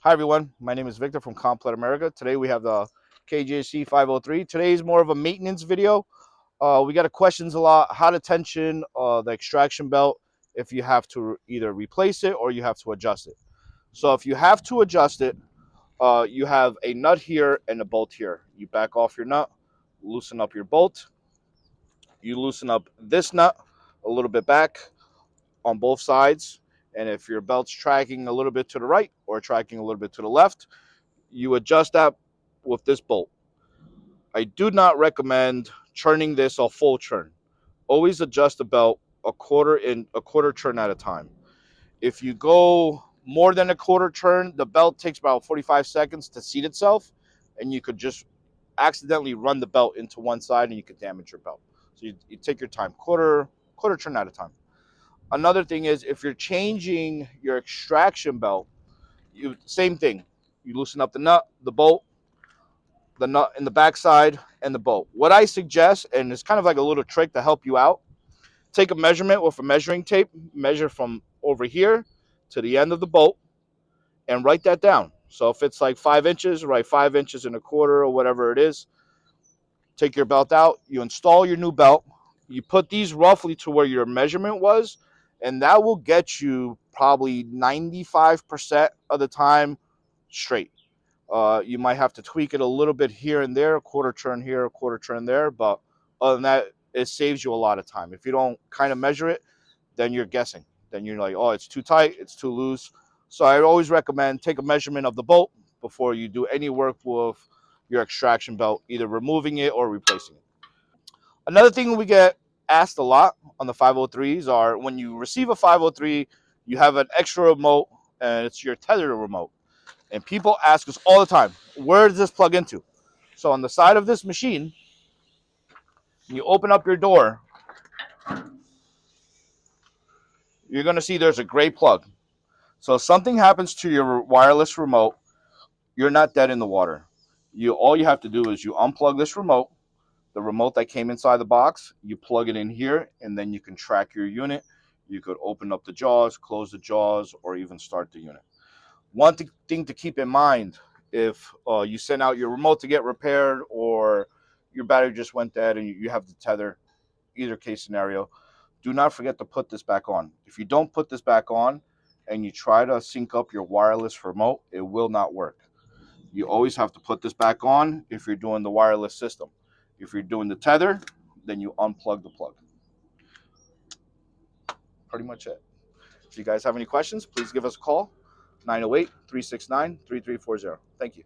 Hi everyone, my name is Victor from Komplet America. Today we have the KJC 503. Today is more of a maintenance video. We got questions a lot, how to tension the extraction belt if you have to either replace it or you have to adjust it. So if you have to adjust it, you have a nut here and a bolt here. You back off your nut, loosen up your bolt, you loosen up this nut a little bit back on both sides, and if your belt's tracking a little bit to the right or tracking a little bit to the left, you adjust that with this bolt. I do not recommend churning this a full churn. Always adjust the belt a quarter turn at a time. If you go more than a quarter turn, the belt takes about 45 seconds to seat itself, and you could just accidentally run the belt into one side and you could damage your belt. So you take your time, quarter turn at a time. Another thing is if you're changing your extraction belt, you same thing. You loosen up the nut, the bolt, the nut in the backside, and the bolt. What I suggest, and it's kind of like a little trick to help you out, take a measurement with a measuring tape, measure from over here to the end of the bolt, and write that down. So if it's like 5 inches, write 5 inches and a quarter or whatever it is. Take your belt out, you install your new belt, you put these roughly to where your measurement was, and that will get you probably 95% of the time straight. You might have to tweak it a little bit here and there, a quarter turn here, a quarter turn there, but other than that, it saves you a lot of time. If you don't kind of measure it, then you're guessing. Then you're like, oh, it's too tight, it's too loose. So I always recommend take a measurement of the bolt before you do any work with your extraction belt, either removing it or replacing it. Another thing we get asked a lot on the 503s are when you receive a 503, you have an extra remote and it's your Tether remote. And people ask us all the time, where does this plug into? So on the side of this machine, you open up your door, you're going to see there's a gray plug. So if something happens to your wireless remote, you're not dead in the water. All you have to do is you unplug this remote, the remote that came inside the box, you plug it in here, and then you can track your unit. You could open up the jaws, close the jaws, or even start the unit. One thing to keep in mind, if you send out your remote to get repaired or your battery just went dead and you have the tether, either case scenario, do not forget to put this back on. If you don't put this back on and you try to sync up your wireless remote, it will not work. You always have to put this back on if you're doing the wireless system. If you're doing the tether, then you unplug the plug. Pretty much it. If you guys have any questions, please give us a call, 908-369-3340. Thank you.